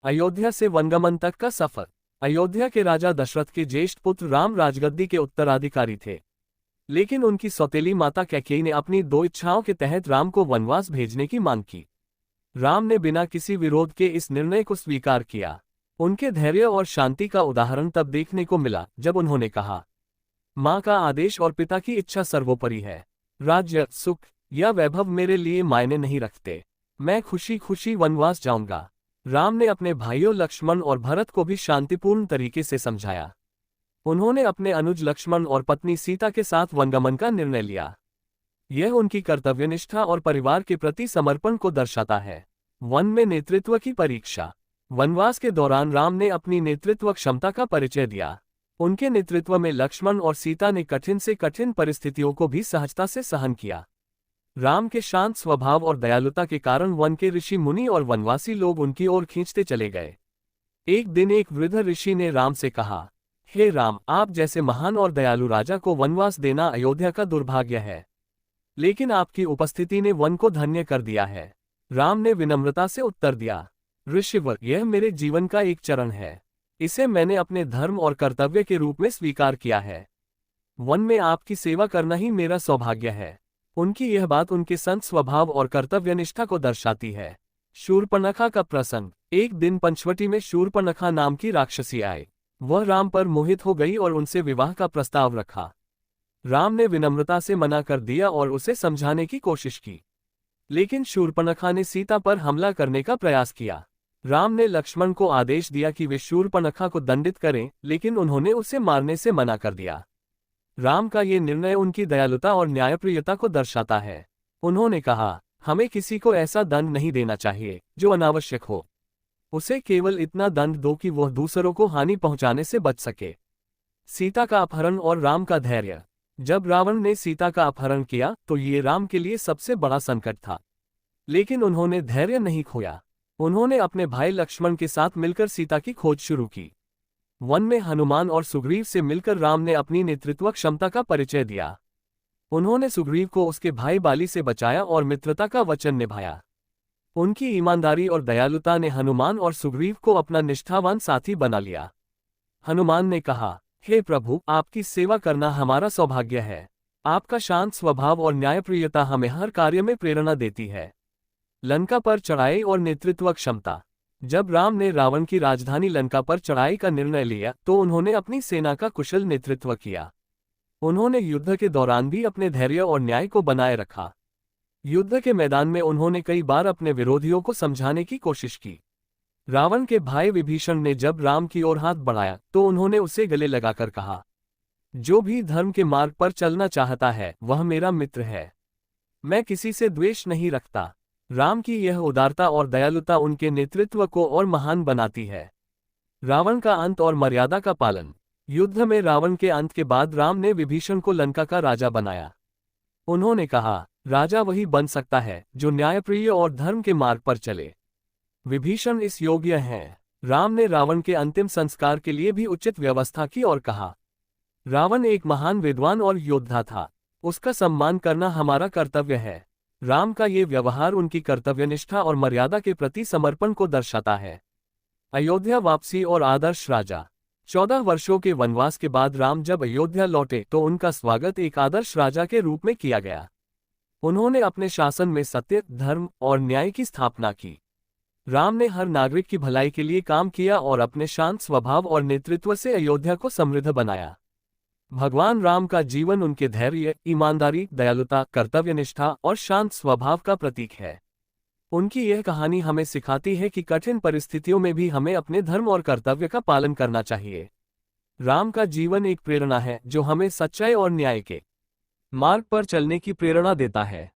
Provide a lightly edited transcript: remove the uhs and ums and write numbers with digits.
अयोध्या से वनगमन तक का सफर। अयोध्या के राजा दशरथ के ज्येष्ठ पुत्र राम राजगद्दी के उत्तराधिकारी थे। लेकिन उनकी सौतेली माता कैकेयी ने अपनी दो इच्छाओं के तहत राम को वनवास भेजने की मांग की। राम ने बिना किसी विरोध के इस निर्णय को स्वीकार किया। उनके धैर्य और शांति का उदाहरण तब देखने को मिला जब उन्होंने कहा, माँ का आदेश और पिता की इच्छा सर्वोपरि है। राज्य, सुख या वैभव मेरे लिए मायने नहीं रखते। मैं खुशी खुशी वनवास जाऊंगा। राम ने अपने भाइयों लक्ष्मण और भरत को भी शांतिपूर्ण तरीके से समझाया। उन्होंने अपने अनुज लक्ष्मण और पत्नी सीता के साथ वनगमन का निर्णय लिया। यह उनकी कर्तव्यनिष्ठा और परिवार के प्रति समर्पण को दर्शाता है। वन में नेतृत्व की परीक्षा। वनवास के दौरान राम ने अपनी नेतृत्व क्षमता का परिचय दिया। उनके नेतृत्व में लक्ष्मण और सीता ने कठिन से कठिन परिस्थितियों को भी सहजता से सहन किया। राम के शांत स्वभाव और दयालुता के कारण वन के ऋषि मुनि और वनवासी लोग उनकी ओर खींचते चले गए। एक दिन एक वृद्ध ऋषि ने राम से कहा, हे राम, आप जैसे महान और दयालु राजा को वनवास देना अयोध्या का दुर्भाग्य है। लेकिन आपकी उपस्थिति ने वन को धन्य कर दिया है। राम ने विनम्रता से उत्तर दिया, ऋषिवर, यह मेरे जीवन का एक चरण है। इसे मैंने अपने धर्म और कर्तव्य के रूप में स्वीकार किया है। वन में आपकी सेवा करना ही मेरा सौभाग्य है। उनकी यह बात उनके संत स्वभाव और कर्तव्यनिष्ठा को दर्शाती है। शूर्पणखा का प्रसंग। एक दिन पंचवटी में शूर्पणखा नाम की राक्षसी आई। वह राम पर मोहित हो गई और उनसे विवाह का प्रस्ताव रखा। राम ने विनम्रता से मना कर दिया और उसे समझाने की कोशिश की। लेकिन शूर्पणखा ने सीता पर हमला करने का प्रयास किया। राम ने लक्ष्मण को आदेश दिया कि वे शूर्पणखा को दंडित करें, लेकिन उन्होंने उसे मारने से मना कर दिया। राम का ये निर्णय उनकी दयालुता और न्यायप्रियता को दर्शाता है। उन्होंने कहा, हमें किसी को ऐसा दंड नहीं देना चाहिए जो अनावश्यक हो। उसे केवल इतना दंड दो कि वह दूसरों को हानि पहुंचाने से बच सके। सीता का अपहरण और राम का धैर्य। जब रावण ने सीता का अपहरण किया तो ये राम के लिए सबसे बड़ा संकट था। लेकिन उन्होंने धैर्य नहीं खोया। उन्होंने अपने भाई लक्ष्मण के साथ मिलकर सीता की खोज शुरू की। वन में हनुमान और सुग्रीव से मिलकर राम ने अपनी नेतृत्व क्षमता का परिचय दिया। उन्होंने सुग्रीव को उसके भाई बाली से बचाया और मित्रता का वचन निभाया। उनकी ईमानदारी और दयालुता ने हनुमान और सुग्रीव को अपना निष्ठावान साथी बना लिया। हनुमान ने कहा, हे प्रभु, आपकी सेवा करना हमारा सौभाग्य है। आपका शांत स्वभाव और न्यायप्रियता हमें हर कार्य में प्रेरणा देती है। लंका पर चढ़ाई और नेतृत्व क्षमता। जब राम ने रावण की राजधानी लंका पर चढ़ाई का निर्णय लिया तो उन्होंने अपनी सेना का कुशल नेतृत्व किया। उन्होंने युद्ध के दौरान भी अपने धैर्य और न्याय को बनाए रखा। युद्ध के मैदान में उन्होंने कई बार अपने विरोधियों को समझाने की कोशिश की। रावण के भाई विभीषण ने जब राम की ओर हाथ बढ़ाया तो उन्होंने उसे गले लगाकर कहा, जो भी धर्म के मार्ग पर चलना चाहता है वह मेरा मित्र है। मैं किसी से द्वेष नहीं रखता। राम की यह उदारता और दयालुता उनके नेतृत्व को और महान बनाती है। रावण का अंत और मर्यादा का पालन। युद्ध में रावण के अंत के बाद राम ने विभीषण को लंका का राजा बनाया। उन्होंने कहा, राजा वही बन सकता है जो न्यायप्रिय और धर्म के मार्ग पर चले। विभीषण इस योग्य हैं। राम ने रावण के अंतिम संस्कार के लिए भी उचित व्यवस्था की और कहा, रावण एक महान विद्वान और योद्धा था। उसका सम्मान करना हमारा कर्तव्य है। राम का ये व्यवहार उनकी कर्तव्यनिष्ठा और मर्यादा के प्रति समर्पण को दर्शाता है। अयोध्या वापसी और आदर्श राजा। 14 वर्षों के वनवास के बाद राम जब अयोध्या लौटे तो उनका स्वागत एक आदर्श राजा के रूप में किया गया। उन्होंने अपने शासन में सत्य, धर्म और न्याय की स्थापना की। राम ने हर नागरिक की भलाई के लिए काम किया और अपने शांत स्वभाव और नेतृत्व से अयोध्या को समृद्ध बनाया। भगवान राम का जीवन उनके धैर्य, ईमानदारी, दयालुता, कर्तव्यनिष्ठा और शांत स्वभाव का प्रतीक है। उनकी यह कहानी हमें सिखाती है कि कठिन परिस्थितियों में भी हमें अपने धर्म और कर्तव्य का पालन करना चाहिए। राम का जीवन एक प्रेरणा है जो हमें सच्चाई और न्याय के मार्ग पर चलने की प्रेरणा देता है।